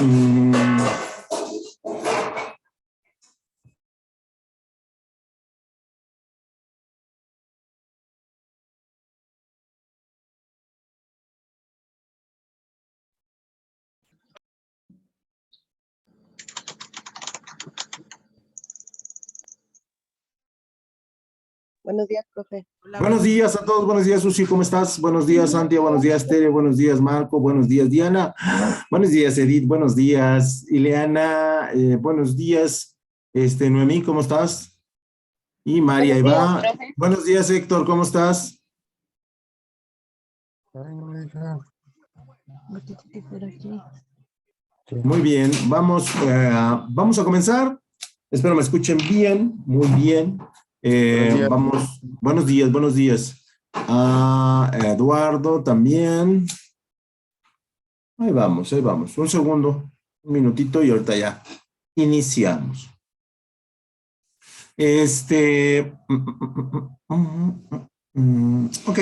Mm, Buenos días, profe. Buenos días a todos, buenos días, Susi, ¿cómo estás? Buenos días, Santia, buenos días, Tere, buenos días, Marco, buenos días, Diana, buenos días, Edith, buenos días, Ileana, buenos días, Noemí, ¿cómo estás? Y María, ahí va. Buenos días, Héctor, ¿cómo estás? Muy bien, vamos a comenzar. Espero me escuchen bien, muy bien. Vamos, buenos días, buenos días. A Eduardo también. Ahí vamos, ahí vamos. Un segundo, un minutito y ahorita ya iniciamos. Ok,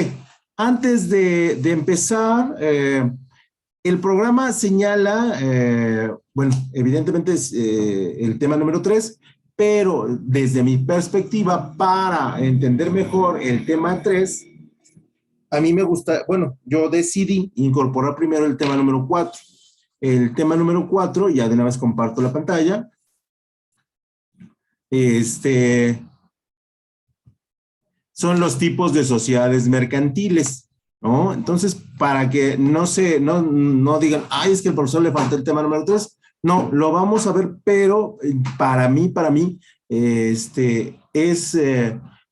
antes de empezar, el programa señala, bueno, evidentemente es el tema número 3, pero desde mi perspectiva, para entender mejor el tema 3, a mí me gusta, bueno, yo decidí incorporar primero el tema número 4. El tema número 4, ya de una vez comparto la pantalla, son los tipos de sociedades mercantiles, ¿no? Entonces, para que no digan, ay, es que el profesor le faltó el tema número 3, no, lo vamos a ver, pero para mí, es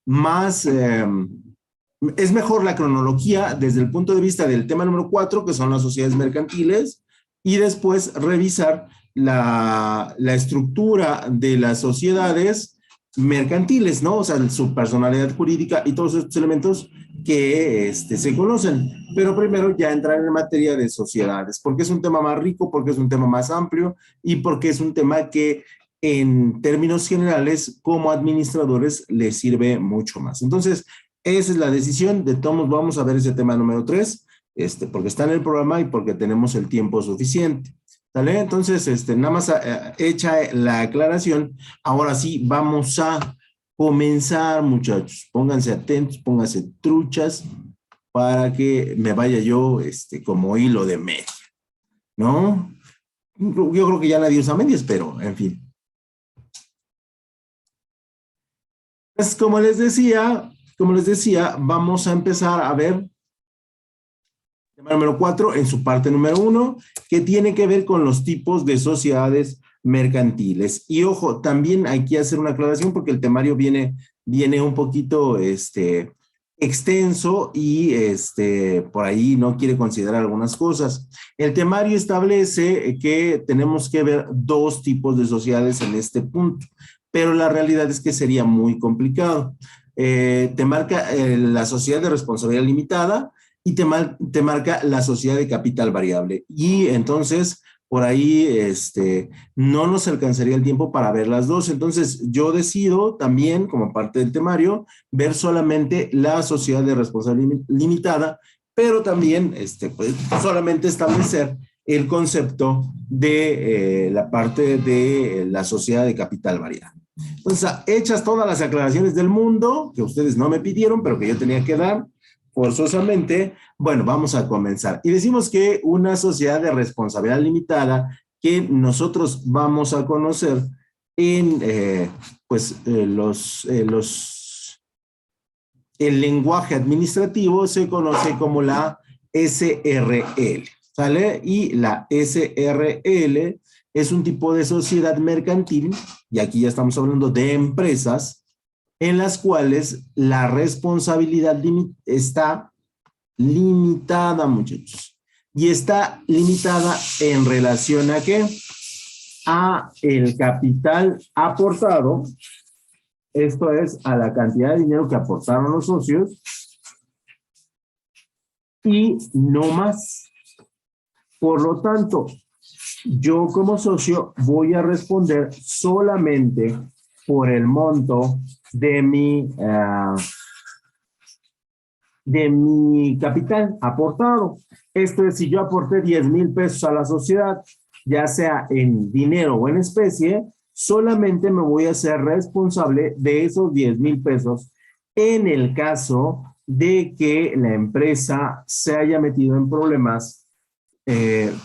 más, es mejor la cronología desde el punto de vista del tema número 4, que son las sociedades mercantiles, y después revisar la estructura de las sociedades mercantiles, ¿no? O sea, su personalidad jurídica y todos estos elementos que se conocen. Pero primero ya entrar en materia de sociedades, porque es un tema más rico, porque es un tema más amplio y porque es un tema que en términos generales como administradores les sirve mucho más. Entonces, esa es la decisión. De todos vamos a ver ese tema número 3, porque está en el programa y porque tenemos el tiempo suficiente. ¿Vale? Entonces, nada más hecha la aclaración, ahora sí vamos a comenzar, muchachos. Pónganse atentos, pónganse truchas para que me vaya yo como hilo de media, ¿no? Yo creo que ya nadie usa medias, pero en fin. Pues como les decía, vamos a empezar a ver tema número 4 en su parte número 1, que tiene que ver con los tipos de sociedades mercantiles. Y ojo, también hay que hacer una aclaración porque el temario viene un poquito extenso y por ahí no quiere considerar algunas cosas. El temario establece que tenemos que ver dos tipos de sociedades en este punto, pero la realidad es que sería muy complicado. Te marca la sociedad de responsabilidad limitada y te marca la sociedad de capital variable. Y entonces, por ahí, no nos alcanzaría el tiempo para ver las dos. Entonces, yo decido también, como parte del temario, ver solamente la sociedad de responsabilidad limitada, pero también, pues, solamente establecer el concepto de la parte de la sociedad de capital variable. Entonces, hechas todas las aclaraciones del mundo, que ustedes no me pidieron, pero que yo tenía que dar, forzosamente, bueno, vamos a comenzar. Y decimos que una sociedad de responsabilidad limitada que nosotros vamos a conocer en, el lenguaje administrativo se conoce como la SRL, ¿sale? Y la SRL es un tipo de sociedad mercantil, y aquí ya estamos hablando de empresas, en las cuales la responsabilidad está limitada, muchachos. Y está limitada en relación a ¿qué? A el capital aportado, esto es a la cantidad de dinero que aportaron los socios, y no más. Por lo tanto, yo como socio voy a responder solamente por el monto de mi capital aportado. Esto es, si yo aporté 10,000 pesos a la sociedad ya sea en dinero o en especie, solamente me voy a ser responsable de esos 10,000 pesos en el caso de que la empresa se haya metido en problemas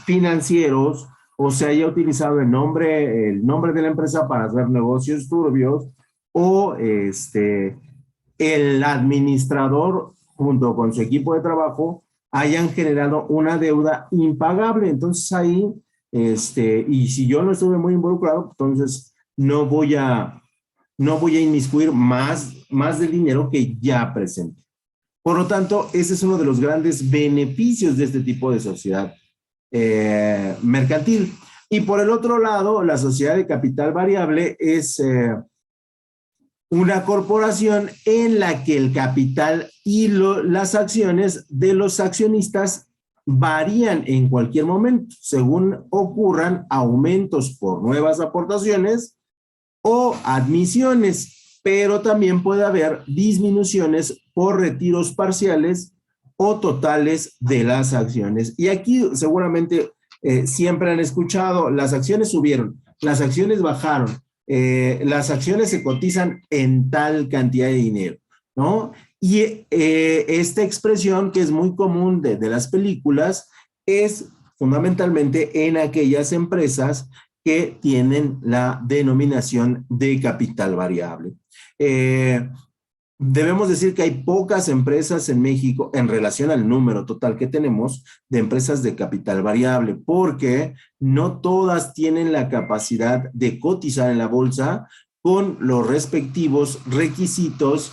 financieros o se haya utilizado el nombre de la empresa para hacer negocios turbios o el administrador junto con su equipo de trabajo hayan generado una deuda impagable. Entonces ahí, y si yo no estuve muy involucrado, entonces no voy a inmiscuir más del dinero que ya presente. Por lo tanto, ese es uno de los grandes beneficios de este tipo de sociedad mercantil. Y por el otro lado, la sociedad de capital variable es una corporación en la que el capital y las acciones de los accionistas varían en cualquier momento, según ocurran aumentos por nuevas aportaciones o admisiones, pero también puede haber disminuciones por retiros parciales o totales de las acciones. Y aquí seguramente siempre han escuchado, las acciones subieron, las acciones bajaron, las acciones se cotizan en tal cantidad de dinero, ¿no? Y esta expresión que es muy común de las películas es fundamentalmente en aquellas empresas que tienen la denominación de capital variable. Debemos decir que hay pocas empresas en México en relación al número total que tenemos de empresas de capital variable, porque no todas tienen la capacidad de cotizar en la bolsa con los respectivos requisitos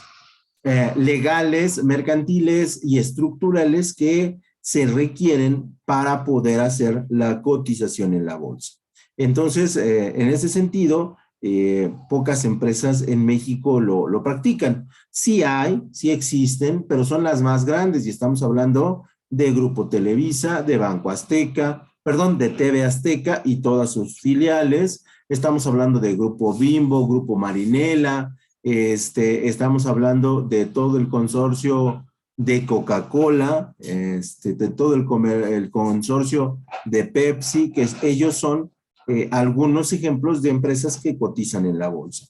legales, mercantiles y estructurales que se requieren para poder hacer la cotización en la bolsa. Entonces, en ese sentido, pocas empresas en México lo practican. Sí hay, sí existen, pero son las más grandes y estamos hablando de Grupo Televisa, de Banco Azteca, perdón, de TV Azteca y todas sus filiales. Estamos hablando de Grupo Bimbo, Grupo Marinela, estamos hablando de todo el consorcio de Coca-Cola, de todo el consorcio de Pepsi, que ellos son algunos ejemplos de empresas que cotizan en la bolsa.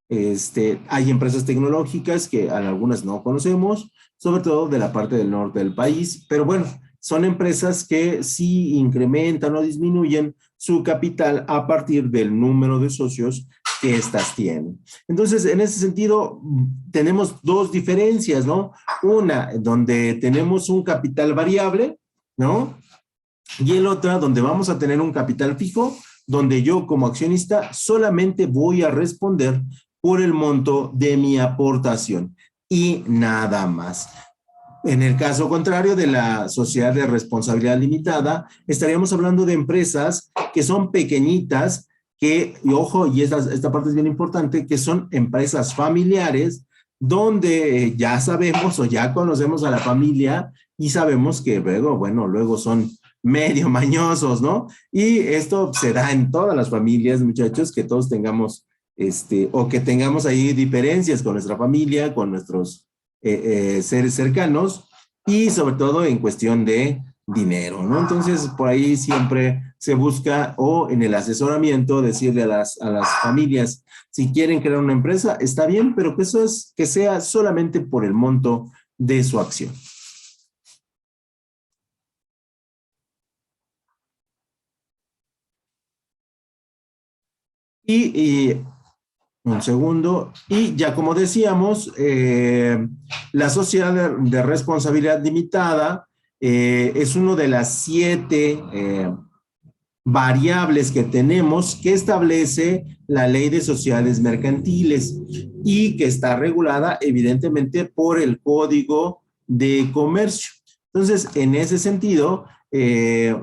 Hay empresas tecnológicas que algunas no conocemos, sobre todo de la parte del norte del país, pero bueno, son empresas que sí incrementan o disminuyen su capital a partir del número de socios que éstas tienen. Entonces, en ese sentido, tenemos dos diferencias, ¿no? Una, donde tenemos un capital variable, ¿no? Y el otra, donde vamos a tener un capital fijo, donde yo como accionista solamente voy a responder por el monto de mi aportación y nada más. En el caso contrario de la sociedad de responsabilidad limitada, estaríamos hablando de empresas que son pequeñitas, y ojo, y esta parte es bien importante, que son empresas familiares, donde ya sabemos o ya conocemos a la familia y sabemos que luego son medio mañosos, ¿no? Y esto se da en todas las familias, muchachos, que todos tengamos, o que tengamos ahí diferencias con nuestra familia, con nuestros seres cercanos y sobre todo en cuestión de dinero, ¿no? Entonces, por ahí siempre se busca o en el asesoramiento decirle a las familias, si quieren crear una empresa, está bien, pero que sea solamente por el monto de su acción. Y un segundo. Y ya como decíamos, la sociedad de responsabilidad limitada es uno de las 7 variables que tenemos que establece la ley de sociedades mercantiles y que está regulada evidentemente por el Código de Comercio. Entonces, en ese sentido,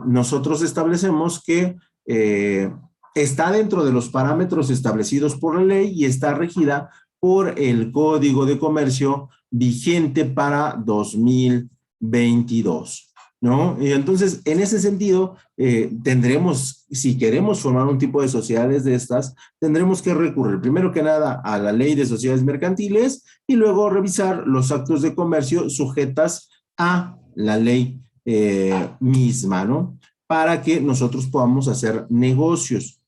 nosotros establecemos que está dentro de los parámetros establecidos por la ley y está regida por el Código de Comercio vigente para 2022. ¿No? Y entonces, en ese sentido, tendremos, si queremos formar un tipo de sociedades de estas, tendremos que recurrir primero que nada a la ley de sociedades mercantiles y luego revisar los actos de comercio sujetas a la ley misma, ¿no? para que nosotros podamos hacer negocios.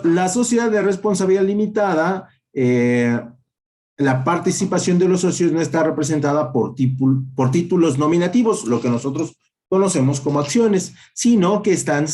La sociedad de responsabilidad limitada, la participación de los socios no está representada por títulos nominativos, lo que nosotros conocemos como acciones, sino que están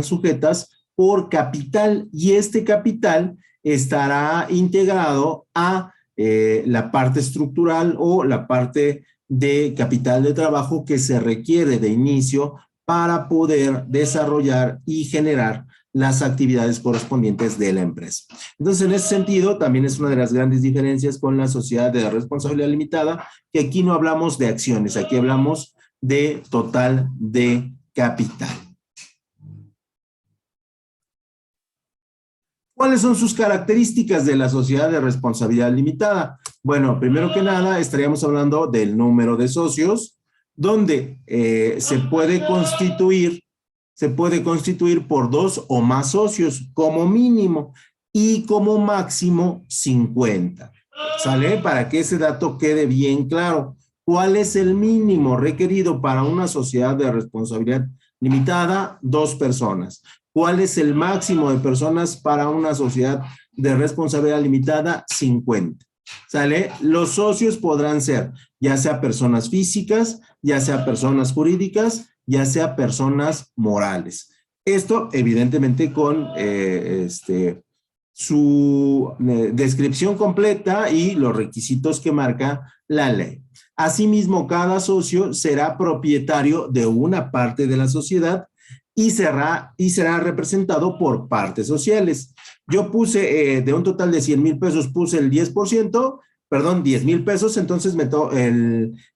sujetas por capital, y este capital estará integrado a la parte estructural o la parte de capital de trabajo que se requiere de inicio para poder desarrollar y generar las actividades correspondientes de la empresa. Entonces, en ese sentido, también es una de las grandes diferencias con la sociedad de responsabilidad limitada, que aquí no hablamos de acciones, aquí hablamos de total de capital. ¿Cuáles son sus características de la sociedad de responsabilidad limitada? Bueno, primero que nada, estaríamos hablando del número de socios, donde se puede constituir por 2 o más socios como mínimo y como máximo 50. ¿Sale? Para que ese dato quede bien claro. ¿Cuál es el mínimo requerido para una sociedad de responsabilidad limitada? 2 personas. ¿Cuál es el máximo de personas para una sociedad de responsabilidad limitada? 50. ¿Sale? Los socios podrán ser ya sea personas físicas, ya sea personas jurídicas, ya sea personas morales. Esto, evidentemente, con su descripción completa y los requisitos que marca la ley. Asimismo, cada socio será propietario de una parte de la sociedad y será representado por partes sociales. Yo puse de un total de 100,000 pesos, puse el 10%, perdón, 10,000 pesos, entonces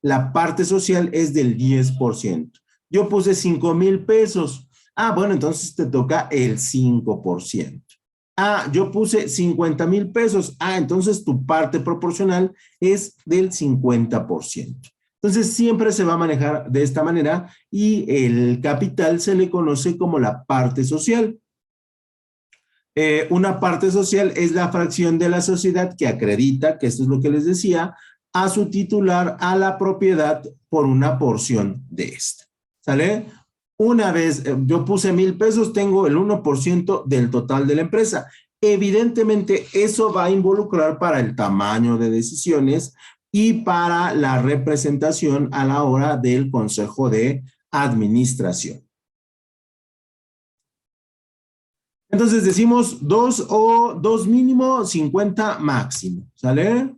la parte social es del 10%. Yo puse 5,000 pesos. Bueno, entonces te toca el 5%. Yo puse 50,000 pesos. Entonces tu parte proporcional es del 50%. Entonces siempre se va a manejar de esta manera y el capital se le conoce como la parte social. Una parte social es la fracción de la sociedad que acredita, que esto es lo que les decía, a su titular a la propiedad por una porción de esta. ¿Sale? Una vez yo puse 1,000 pesos, tengo el 1% del total de la empresa. Evidentemente, eso va a involucrar para el tamaño de decisiones y para la representación a la hora del consejo de administración. Entonces decimos 2 o 2 mínimo, 50 máximo, ¿sale?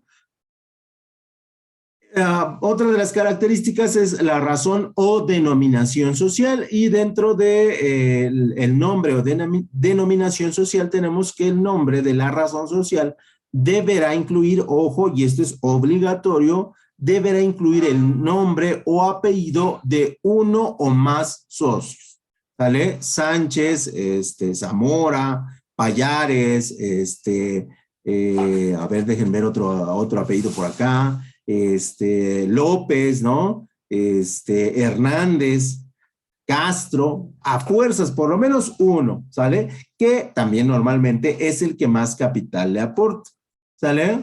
Otra de las características es la razón o denominación social, y dentro de el nombre o denominación social tenemos que el nombre de la razón social deberá incluir, ojo, y esto es obligatorio, deberá incluir el nombre o apellido de uno o más socios, ¿vale? Sánchez, Zamora, Payares, a ver, déjenme ver otro apellido por acá, López, ¿no? Hernández, Castro, a fuerzas, por lo menos uno, ¿sale? Que también normalmente es el que más capital le aporta, ¿sale?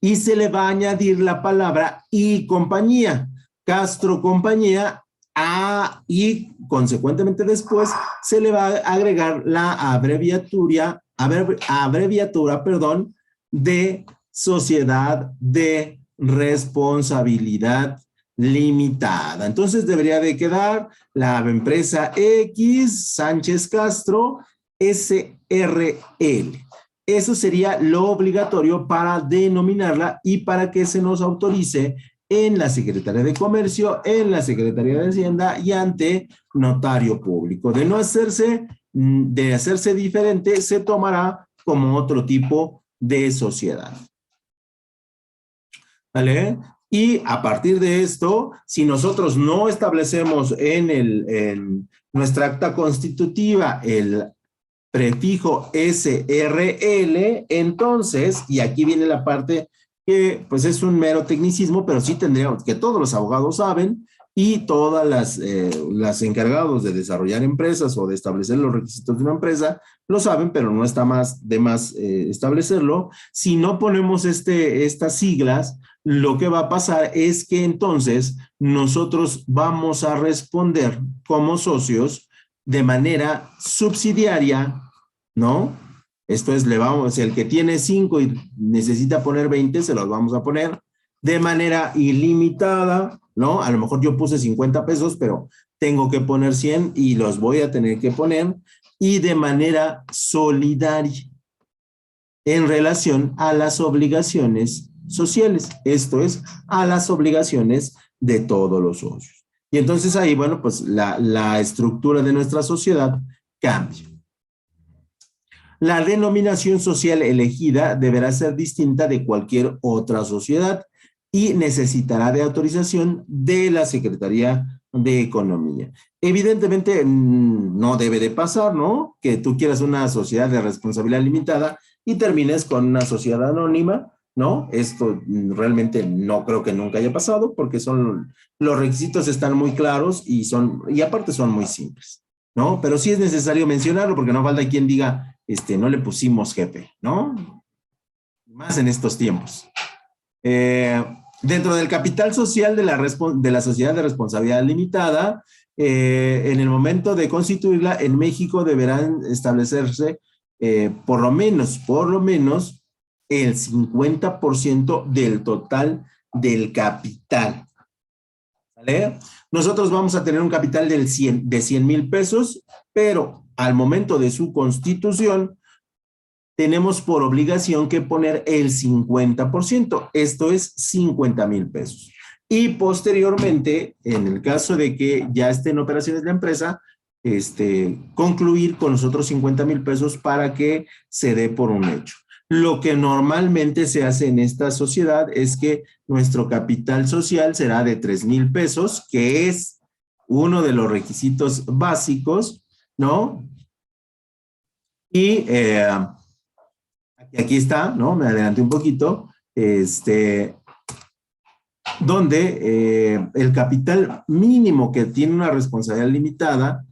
Y se le va a añadir la palabra y compañía, Castro compañía, y consecuentemente después se le va a agregar la abreviatura, de sociedad de responsabilidad limitada. Entonces debería de quedar la empresa X, Sánchez Castro, SRL. Eso sería lo obligatorio para denominarla y para que se nos autorice en la Secretaría de Comercio, en la Secretaría de Hacienda y ante notario público. De hacerse diferente, se tomará como otro tipo de sociedad. ¿Vale? Y a partir de esto, si nosotros no establecemos en nuestra acta constitutiva el prefijo SRL, entonces, y aquí viene la parte que pues es un mero tecnicismo, pero sí tendríamos, que todos los abogados saben, y todas las encargados de desarrollar empresas o de establecer los requisitos de una empresa lo saben, pero no está más de más establecerlo. Si no ponemos estas siglas, lo que va a pasar es que entonces nosotros vamos a responder como socios de manera subsidiaria, ¿no? Esto es, el que tiene 5 y necesita poner 20, se los vamos a poner de manera ilimitada, ¿no? A lo mejor yo puse 50 pesos, pero tengo que poner 100 y los voy a tener que poner, y de manera solidaria en relación a las obligaciones sociales, esto es, a las obligaciones de todos los socios. Y entonces ahí, bueno, pues la estructura de nuestra sociedad cambia. La denominación social elegida deberá ser distinta de cualquier otra sociedad y necesitará de autorización de la Secretaría de Economía. Evidentemente no debe de pasar, ¿no? Que tú quieras una sociedad de responsabilidad limitada y termines con una sociedad anónima, ¿no? Esto realmente no creo que nunca haya pasado porque los requisitos están muy claros y aparte son muy simples, ¿no? Pero sí es necesario mencionarlo porque no falta quien diga, no le pusimos jefe, ¿no? Más en estos tiempos. Dentro del capital social de la sociedad de responsabilidad limitada, en el momento de constituirla, en México deberán establecerse por lo menos el 50% del total del capital. ¿Vale? Nosotros vamos a tener un capital de 100,000 pesos, pero al momento de su constitución, tenemos por obligación que poner el 50%, esto es 50,000 pesos. Y posteriormente, en el caso de que ya esté en operaciones la empresa, concluir con los otros 50,000 pesos para que se dé por un hecho. Lo que normalmente se hace en esta sociedad es que nuestro capital social será de 3,000 pesos, que es uno de los requisitos básicos, ¿no? Y aquí está, ¿no? Me adelanté un poquito, donde el capital mínimo que tiene una responsabilidad limitada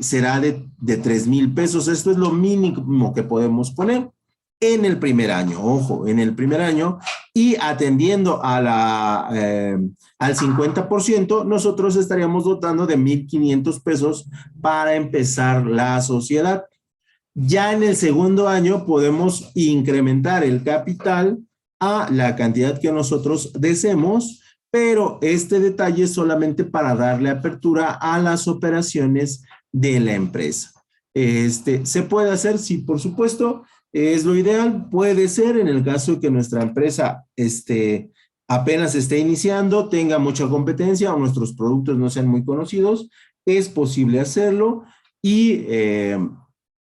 será de 3,000 pesos. Esto es lo mínimo que podemos poner en el primer año, ojo, en el primer año, y atendiendo a al 50%, nosotros estaríamos dotando de 1,500 pesos para empezar la sociedad. Ya en el segundo año podemos incrementar el capital a la cantidad que nosotros deseemos, pero este detalle es solamente para darle apertura a las operaciones de la empresa. ¿Se puede hacer? Sí, por supuesto, es lo ideal. Puede ser en el caso de que nuestra empresa apenas esté iniciando, tenga mucha competencia o nuestros productos no sean muy conocidos, es posible hacerlo y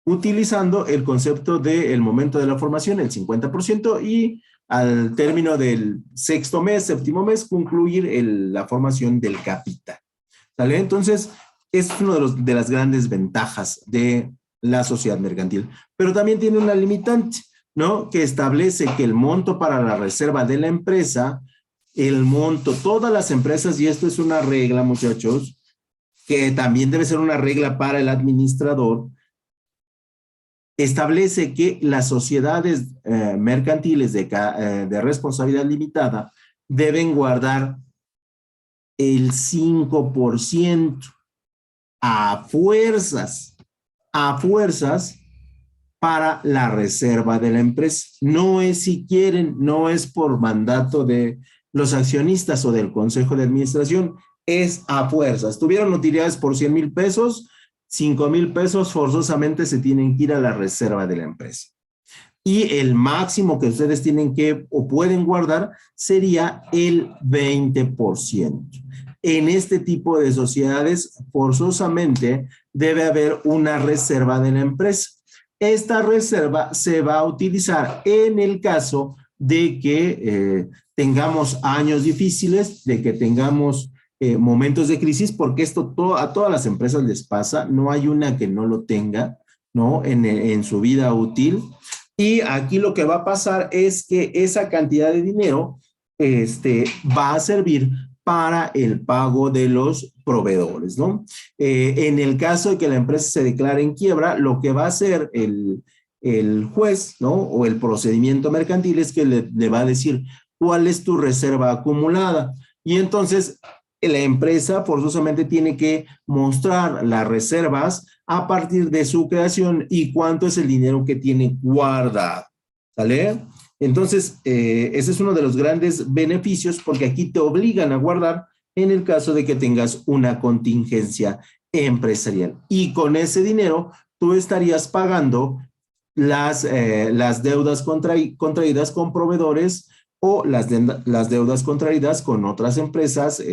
utilizando el concepto del momento de la formación, el 50%, y al término del sexto mes, séptimo mes, concluir la formación del capital. ¿Sale? Entonces, es una de las grandes ventajas de la sociedad mercantil. Pero también tiene una limitante, ¿no? Que establece que el monto para la reserva de la empresa, todas las empresas, y esto es una regla, muchachos, que también debe ser una regla para el administrador, establece que las sociedades mercantiles de responsabilidad limitada deben guardar el 5% a fuerzas para la reserva de la empresa. No es si quieren, no es por mandato de los accionistas o del consejo de administración, es a fuerzas. Tuvieron utilidades por 100,000 pesos, 5,000 pesos forzosamente se tienen que ir a la reserva de la empresa. Y el máximo que ustedes tienen que o pueden guardar sería el 20%. En este tipo de sociedades, forzosamente debe haber una reserva de la empresa. Esta reserva se va a utilizar en el caso de que tengamos años difíciles, de que tengamos momentos de crisis, porque esto a todas las empresas les pasa, no hay una que no lo tenga, ¿no? En su vida útil. Y aquí lo que va a pasar es que esa cantidad de dinero va a servir para el pago de los proveedores, ¿no? En el caso de que la empresa se declare en quiebra, lo que va a hacer el juez, ¿no? O el procedimiento mercantil es que le va a decir cuál es tu reserva acumulada. Y entonces la empresa forzosamente tiene que mostrar las reservas a partir de su creación y cuánto es el dinero que tiene guardado. ¿Sale? Entonces, ese es uno de los grandes beneficios porque aquí te obligan a guardar en el caso de que tengas una contingencia empresarial. Y con ese dinero tú estarías pagando las deudas contraídas con proveedores o las deudas contraídas con otras empresas,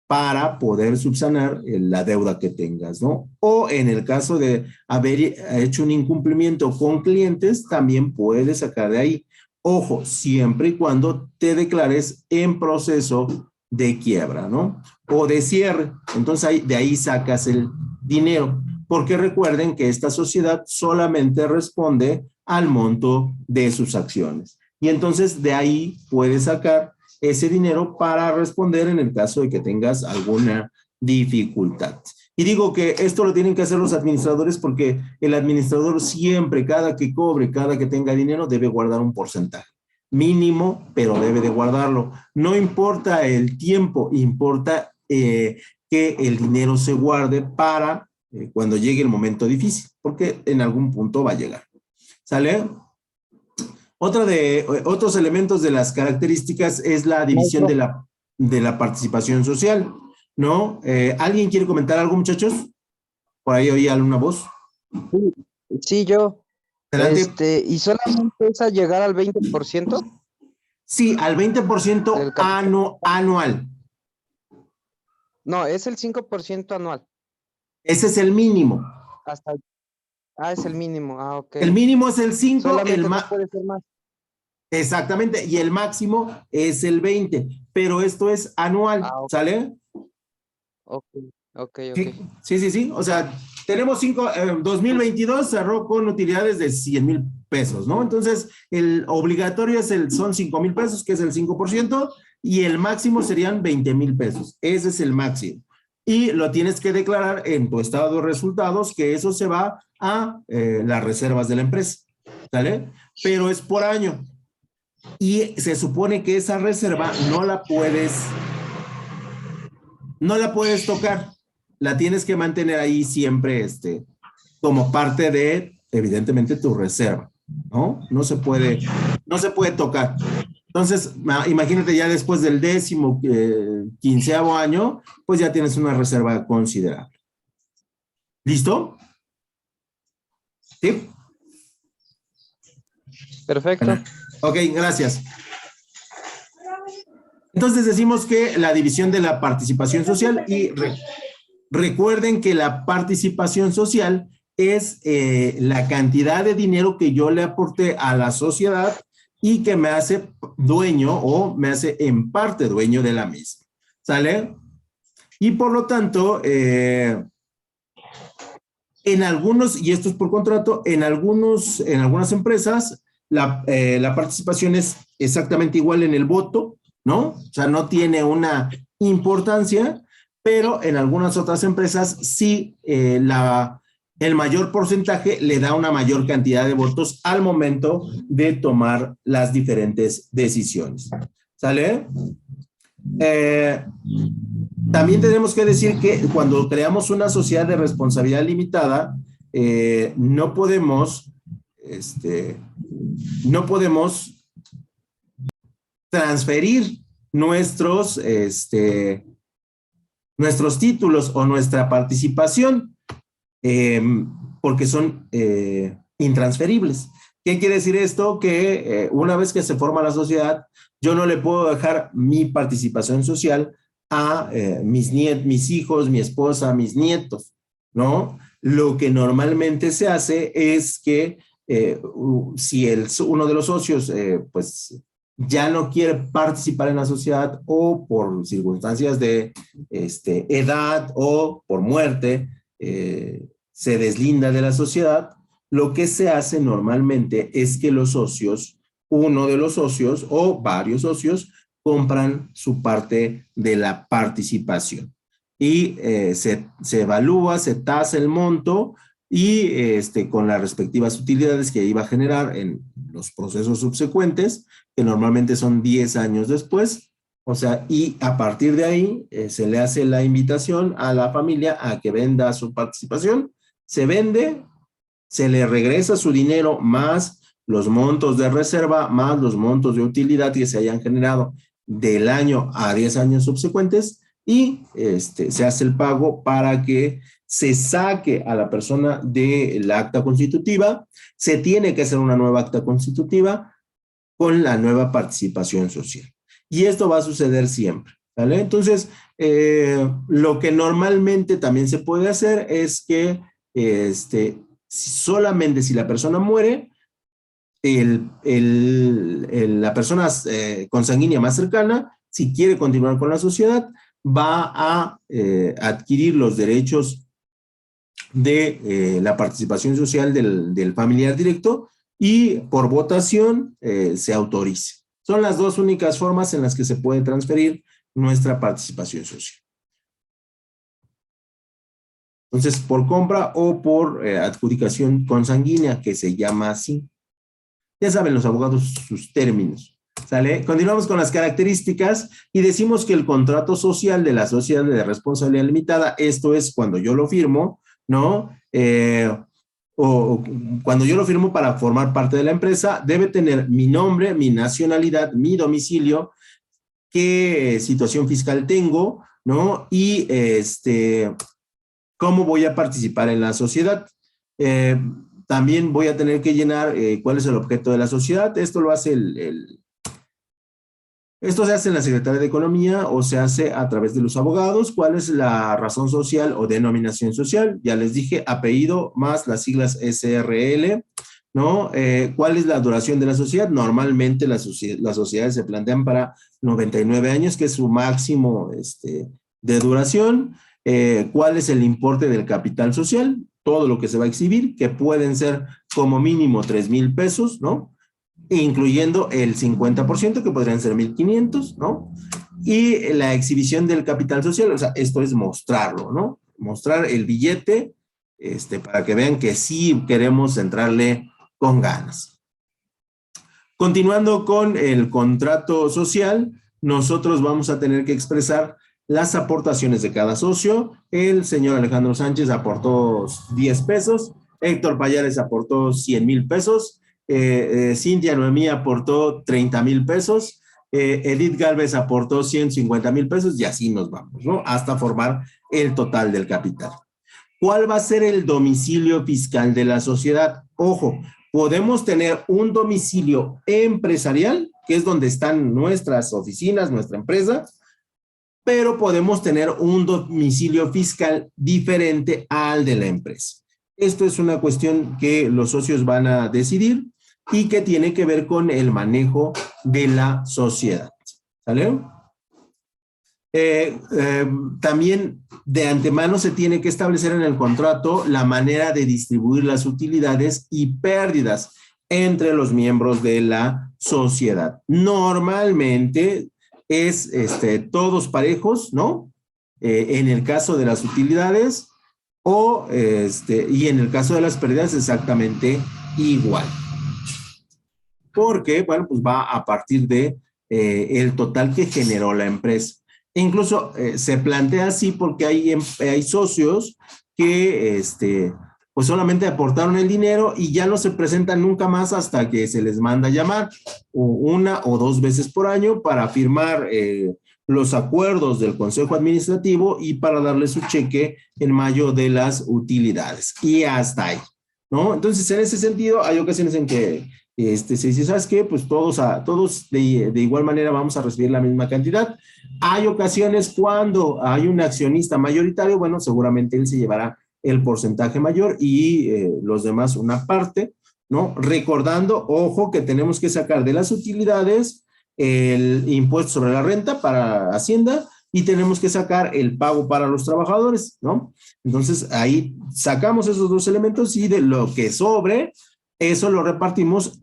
para poder subsanar la deuda que tengas, ¿no? O en el caso de haber hecho un incumplimiento con clientes, también puedes sacar de ahí. Ojo, siempre y cuando te declares en proceso de quiebra, ¿no? O de cierre. Entonces de ahí sacas el dinero. Porque recuerden que esta sociedad solamente responde al monto de sus acciones. Y entonces de ahí puedes sacar ese dinero para responder en el caso de que tengas alguna dificultad. Y digo que esto lo tienen que hacer los administradores porque el administrador siempre, cada que cobre, cada que tenga dinero, debe guardar un porcentaje mínimo, pero debe de guardarlo. No importa el tiempo, importa que el dinero se guarde para cuando llegue el momento difícil, porque en algún punto va a llegar. ¿Sale? Otros elementos de las características es la división de la participación social, ¿no? ¿Alguien quiere comentar algo, muchachos? Por ahí oía una voz. Sí, yo. Adelante. ¿Y solamente es a llegar al 20%? Sí, al 20% anual. No, es el 5% anual. Ese es el mínimo. Es el mínimo. Ah, ok. El mínimo es el 5, solamente no puede ser más. Exactamente, y el máximo es el 20, pero esto es anual, okay. ¿Sale? Ok. Sí. O sea, tenemos 2022 cerró con utilidades de 100,000 pesos, ¿no? Entonces, el obligatorio son 5,000 pesos, que es el 5%, y el máximo serían 20,000 pesos. Ese es el máximo. Y lo tienes que declarar en tu estado de resultados, que eso se va a las reservas de la empresa, ¿sale? Pero es por año. Y se supone que esa reserva no la puedes tocar, la tienes que mantener ahí siempre como parte de, evidentemente, tu reserva, ¿no? No se puede tocar. Entonces, imagínate ya después del 15º año, pues ya tienes una reserva considerable. ¿Listo? ¿Sí? Perfecto. Ok, gracias. Entonces decimos que la división de la participación social y recuerden que la participación social es la cantidad de dinero que yo le aporté a la sociedad y que me hace dueño o me hace en parte dueño de la misma. ¿Sale? Y por lo tanto, en algunos, y esto es por contrato, en algunas empresas, la participación es exactamente igual en el voto, ¿no? O sea, no tiene una importancia, pero en algunas otras empresas sí el mayor porcentaje le da una mayor cantidad de votos al momento de tomar las diferentes decisiones. ¿Sale? También tenemos que decir que cuando creamos una sociedad de responsabilidad limitada, no podemos transferir nuestros títulos o nuestra participación porque son intransferibles. ¿Qué quiere decir esto? Que una vez que se forma la sociedad, yo no le puedo dejar mi participación social a mis hijos, mi esposa, mis nietos, ¿no? Lo que normalmente se hace es que si uno de los socios pues ya no quiere participar en la sociedad o por circunstancias de edad o por muerte, se deslinda de la sociedad, lo que se hace normalmente es que los socios, uno de los socios o varios socios, compran su parte de la participación. Y se evalúa, se tasa el monto y con las respectivas utilidades que iba a generar en los procesos subsecuentes, que normalmente son 10 años después. O sea, y a partir de ahí se le hace la invitación a la familia a que venda su participación, se vende, se le regresa su dinero más los montos de reserva, más los montos de utilidad que se hayan generado del año a 10 años subsecuentes y se hace el pago para que se saque a la persona del acta constitutiva. Se tiene que hacer una nueva acta constitutiva con la nueva participación social. Y esto va a suceder siempre, ¿vale? Entonces, lo que normalmente también se puede hacer es que solamente si la persona muere, la persona consanguínea más cercana, si quiere continuar con la sociedad, va a adquirir los derechos de la participación social del familiar directo y por votación se autorice. Son las dos únicas formas en las que se puede transferir nuestra participación social. Entonces, por compra o por adjudicación consanguínea, que se llama así. Ya saben los abogados sus términos, ¿sale? Continuamos con las características y decimos que el contrato social de la sociedad de responsabilidad limitada, esto es cuando yo lo firmo, ¿no? O cuando yo lo firmo para formar parte de la empresa, debe tener mi nombre, mi nacionalidad, mi domicilio, qué situación fiscal tengo, ¿no? Y cómo voy a participar en la sociedad. También voy a tener que llenar cuál es el objeto de la sociedad. Esto lo hace esto se hace en la Secretaría de Economía o se hace a través de los abogados. ¿Cuál es la razón social o denominación social? Ya les dije, apellido más las siglas SRL, ¿no? ¿Cuál es la duración de la sociedad? Normalmente las sociedades se plantean para 99 años, que es su máximo de duración. ¿Cuál es el importe del capital social? Todo lo que se va a exhibir, que pueden ser como mínimo 3,000 pesos, ¿no? Incluyendo el 50%, que podrían ser 1,500, ¿no? Y la exhibición del capital social, o sea, esto es mostrarlo, ¿no? Mostrar el billete, para que vean que sí queremos entrarle con ganas. Continuando con el contrato social, nosotros vamos a tener que expresar las aportaciones de cada socio. El señor Alejandro Sánchez aportó 10 pesos, Héctor Payares aportó 100,000 pesos, Cintia Noemí aportó 30,000 pesos, Edith Galvez aportó 150,000 pesos y así nos vamos, ¿no? Hasta formar el total del capital. ¿Cuál va a ser el domicilio fiscal de la sociedad? Ojo, podemos tener un domicilio empresarial, que es donde están nuestras oficinas, nuestra empresa, pero podemos tener un domicilio fiscal diferente al de la empresa. Esto es una cuestión que los socios van a decidir y que tiene que ver con el manejo de la sociedad. ¿Sale? También de antemano se tiene que establecer en el contrato la manera de distribuir las utilidades y pérdidas entre los miembros de la sociedad. Normalmente es todos parejos, ¿no? En el caso de las utilidades y en el caso de las pérdidas exactamente igual. Porque, bueno, pues va a partir de el total que generó la empresa. Incluso se plantea así porque hay socios que pues solamente aportaron el dinero y ya no se presentan nunca más hasta que se les manda llamar una o dos veces por año para firmar los acuerdos del Consejo Administrativo y para darle su cheque en mayo de las utilidades. Y hasta ahí, ¿no? Entonces, en ese sentido, hay ocasiones en que se dice, ¿sabes qué? Pues todos de igual manera vamos a recibir la misma cantidad. Hay ocasiones cuando hay un accionista mayoritario, bueno, seguramente él se llevará el porcentaje mayor y los demás una parte, ¿no? Recordando, ojo, que tenemos que sacar de las utilidades el impuesto sobre la renta para Hacienda y tenemos que sacar el pago para los trabajadores, ¿no? Entonces, ahí sacamos esos dos elementos y de lo que sobre, eso lo repartimos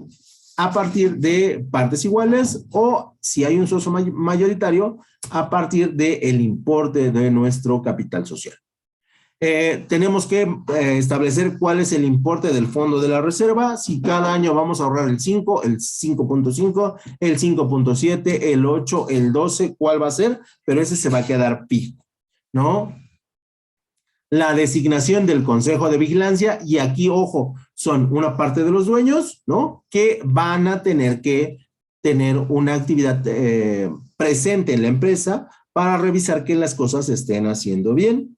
a partir de partes iguales o, si hay un socio mayoritario, a partir del importe de nuestro capital social. Tenemos que establecer cuál es el importe del fondo de la reserva, si cada año vamos a ahorrar el 5, el 5.5, el 5.7, el 8, el 12, cuál va a ser, pero ese se va a quedar fijo, ¿no? La designación del Consejo de Vigilancia, y aquí, ojo, son una parte de los dueños, ¿no? Que van a tener que tener una actividad presente en la empresa para revisar que las cosas se estén haciendo bien.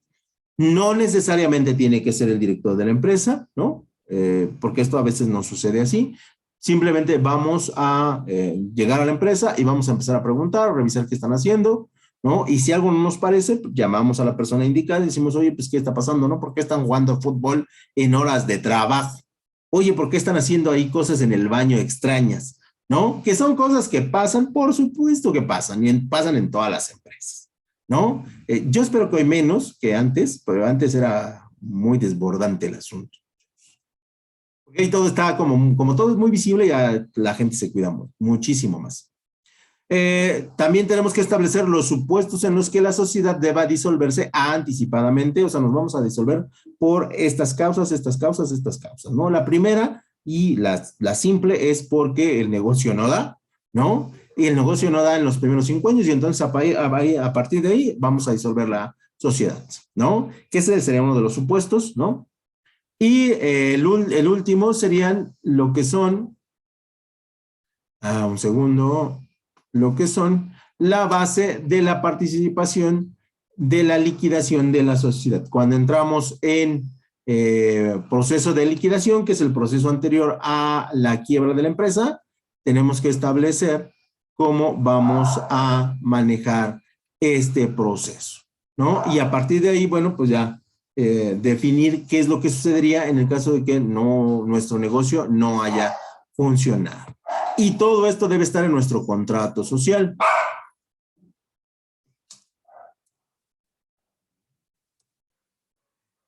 No necesariamente tiene que ser el director de la empresa, ¿no? Porque esto a veces no sucede así. Simplemente vamos a llegar a la empresa y vamos a empezar a preguntar, revisar qué están haciendo, ¿no? Y si algo no nos parece, pues llamamos a la persona indicada y decimos, oye, pues, ¿qué está pasando, no? ¿Por qué están jugando fútbol en horas de trabajo? Oye, ¿por qué están haciendo ahí cosas en el baño extrañas? ¿No? Que son cosas que pasan, por supuesto que pasan, y pasan en todas las empresas, ¿no? Yo espero que hoy menos que antes, pero antes era muy desbordante el asunto. Porque ahí todo está como todo es muy visible, ya la gente se cuida muchísimo más. También tenemos que establecer los supuestos en los que la sociedad deba disolverse anticipadamente, o sea, nos vamos a disolver por estas causas, ¿no? La primera y la simple es porque el negocio no da, ¿no? Y el negocio no da en los primeros 5 años y entonces a partir de ahí vamos a disolver la sociedad, ¿no? Que ese sería uno de los supuestos, ¿no? Y el último serían lo que son, un segundo, lo que son la base de la participación de la liquidación de la sociedad. Cuando entramos en proceso de liquidación, que es el proceso anterior a la quiebra de la empresa, tenemos que establecer cómo vamos a manejar este proceso, ¿no? Y a partir de ahí, bueno, pues ya definir qué es lo que sucedería en el caso de que nuestro negocio no haya funcionado. Y todo esto debe estar en nuestro contrato social.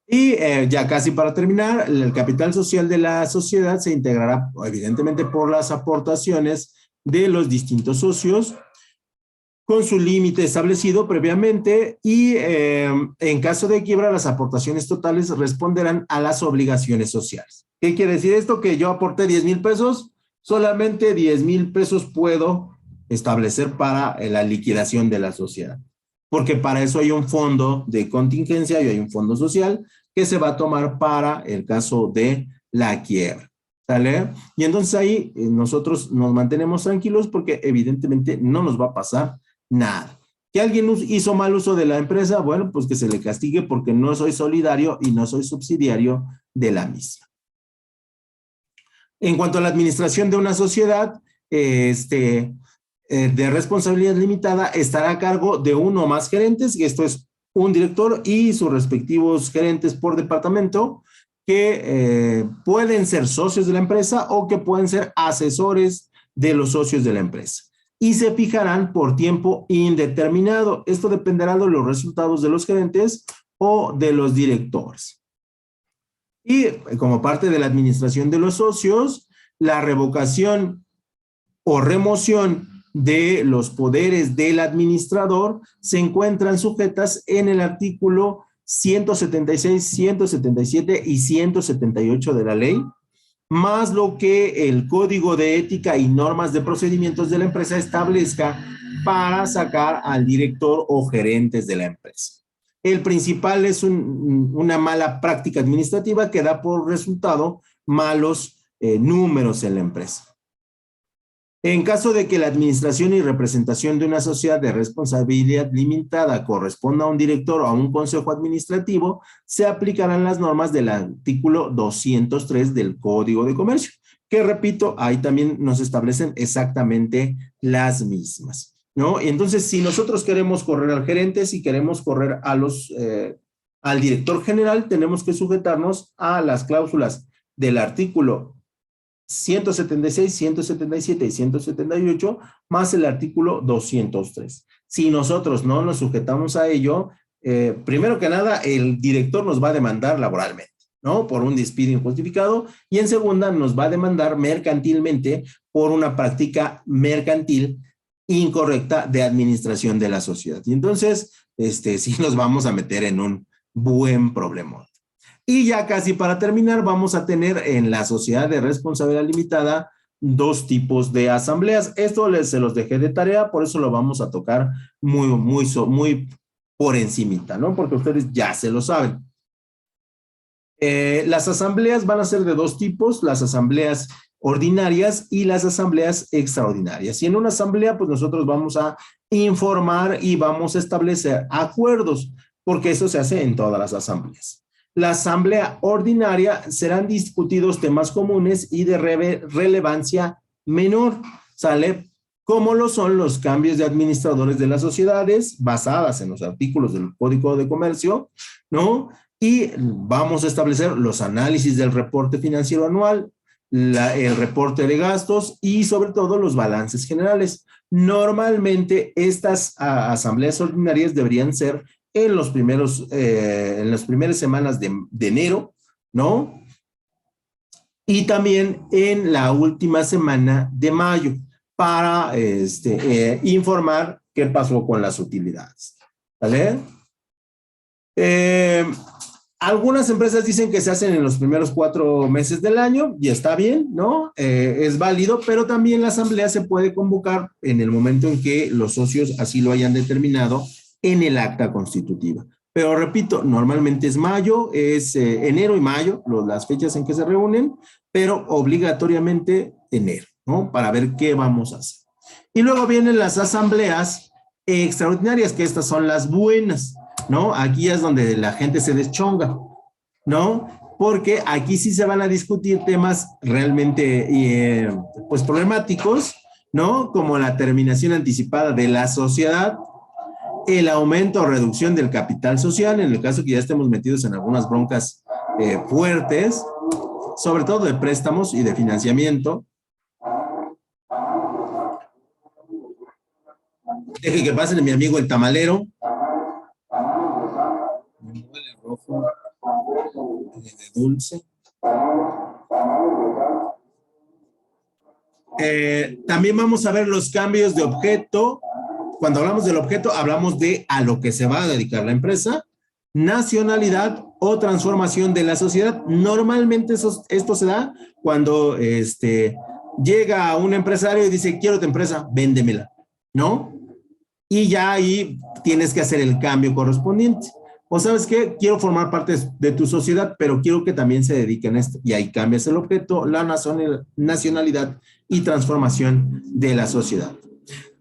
Y ya casi para terminar, el capital social de la sociedad se integrará evidentemente por las aportaciones de los distintos socios con su límite establecido previamente y en caso de quiebra las aportaciones totales responderán a las obligaciones sociales. ¿Qué quiere decir esto? Que yo aporté 10,000 pesos, solamente 10,000 pesos puedo establecer para la liquidación de la sociedad, porque para eso hay un fondo de contingencia y hay un fondo social que se va a tomar para el caso de la quiebra, ¿sale? Y entonces ahí nosotros nos mantenemos tranquilos porque evidentemente no nos va a pasar nada. ¿Que alguien hizo mal uso de la empresa? Bueno, pues que se le castigue porque no soy solidario y no soy subsidiario de la misma. En cuanto a la administración de una sociedad, de responsabilidad limitada, estará a cargo de uno o más gerentes, y esto es un director y sus respectivos gerentes por departamento, que pueden ser socios de la empresa o que pueden ser asesores de los socios de la empresa. Y se fijarán por tiempo indeterminado. Esto dependerá de los resultados de los gerentes o de los directores. Y como parte de la administración de los socios, la revocación o remoción de los poderes del administrador se encuentran sujetas en el artículo 176, 177 y 178 de la ley, más lo que el Código de Ética y Normas de Procedimientos de la empresa establezca para sacar al director o gerentes de la empresa. El principal es una mala práctica administrativa que da por resultado malos números en la empresa. En caso de que la administración y representación de una sociedad de responsabilidad limitada corresponda a un director o a un consejo administrativo, se aplicarán las normas del artículo 203 del Código de Comercio, que repito, ahí también nos establecen exactamente las mismas, ¿no? Y entonces, si nosotros queremos correr al gerente, si queremos correr a al director general, tenemos que sujetarnos a las cláusulas del artículo 176, 177 y 178, más el artículo 203. Si nosotros no nos sujetamos a ello, primero que nada, el director nos va a demandar laboralmente, ¿no? Por un despido injustificado, y en segunda nos va a demandar mercantilmente por una práctica mercantil incorrecta de administración de la sociedad. Y entonces, sí nos vamos a meter en un buen problema. Y ya casi para terminar, vamos a tener en la sociedad de responsabilidad limitada dos tipos de asambleas. Esto se los dejé de tarea, por eso lo vamos a tocar muy por encimita, ¿no? Porque ustedes ya se lo saben. Las asambleas van a ser de dos tipos, las asambleas ordinarias y las asambleas extraordinarias. Y en una asamblea, pues nosotros vamos a informar y vamos a establecer acuerdos, porque eso se hace en todas las asambleas. La asamblea ordinaria serán discutidos temas comunes y de relevancia menor, ¿sale? Como lo son los cambios de administradores de las sociedades basadas en los artículos del Código de Comercio, ¿no? Y vamos a establecer los análisis del reporte financiero anual, el reporte de gastos y sobre todo los balances generales. Normalmente estas asambleas ordinarias deberían ser en las primeras semanas de enero, ¿no? Y también en la última semana de mayo para informar qué pasó con las utilidades, ¿vale? Algunas empresas dicen que se hacen en los primeros 4 meses del año y está bien, ¿no? Es válido, pero también la asamblea se puede convocar en el momento en que los socios así lo hayan determinado en el acta constitutiva. Pero repito, normalmente es mayo, es enero y mayo, las fechas en que se reúnen, pero obligatoriamente enero, ¿no? Para ver qué vamos a hacer. Y luego vienen las asambleas extraordinarias, que estas son las buenas, ¿no? Aquí es donde la gente se deschonga, ¿no? Porque aquí sí se van a discutir temas realmente, pues, problemáticos, ¿no? Como la terminación anticipada de la sociedad, el aumento o reducción del capital social, en el caso que ya estemos metidos en algunas broncas fuertes, sobre todo de préstamos y de financiamiento. Deje que pase mi amigo el tamalero. El rojo, de dulce. También vamos a ver los cambios de objeto. Cuando hablamos del objeto, hablamos de a lo que se va a dedicar la empresa, nacionalidad o transformación de la sociedad. Normalmente esto se da cuando llega un empresario y dice, quiero tu empresa, véndemela, ¿no? Y ya ahí tienes que hacer el cambio correspondiente. O sabes qué, quiero formar parte de tu sociedad, pero quiero que también se dediquen a esto. Y ahí cambias el objeto, la nacionalidad y transformación de la sociedad.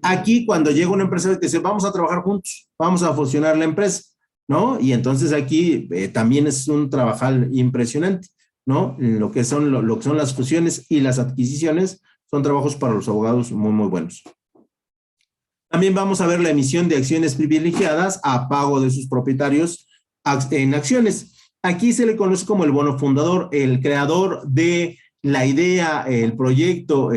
Aquí, cuando llega una empresa que dice, vamos a trabajar juntos, vamos a fusionar la empresa, ¿no? Y entonces aquí también es un trabajar impresionante, ¿no? Lo que son las fusiones y las adquisiciones son trabajos para los abogados muy, muy buenos. También vamos a ver la emisión de acciones privilegiadas a pago de sus propietarios en acciones. Aquí se le conoce como el bono fundador, el creador de la idea, el proyecto,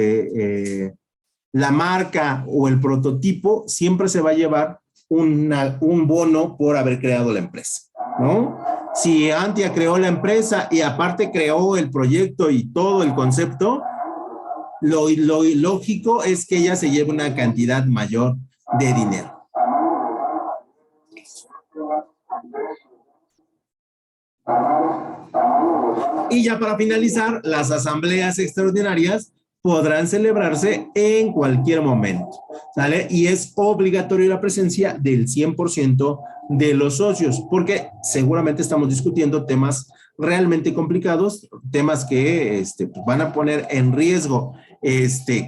la marca o el prototipo, siempre se va a llevar un bono por haber creado la empresa, ¿no? Si Antia creó la empresa y aparte creó el proyecto y todo el concepto, lo lógico es que ella se lleve una cantidad mayor de dinero. Y ya para finalizar, las asambleas extraordinarias podrán celebrarse en cualquier momento, ¿sale? Y es obligatorio la presencia del 100% de los socios, porque seguramente estamos discutiendo temas realmente complicados, temas que van a poner en riesgo.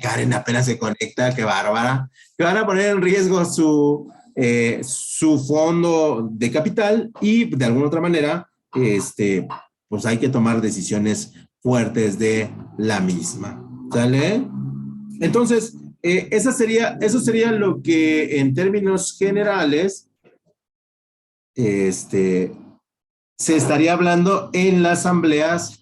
Karen apenas se conecta, qué bárbara, que van a poner en riesgo su fondo de capital y de alguna otra manera, pues hay que tomar decisiones fuertes de la misma. ¿Sale? Entonces, eso sería lo que en términos generales se estaría hablando en las asambleas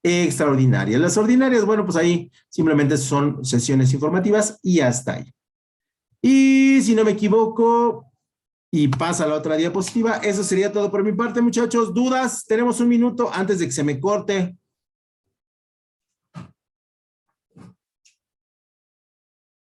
extraordinarias. Las ordinarias, bueno, pues ahí simplemente son sesiones informativas y hasta ahí. Y si no me equivoco, Y pasa a la otra diapositiva. Eso sería todo por mi parte, muchachos. ¿Dudas? Tenemos un minuto antes de que se me corte.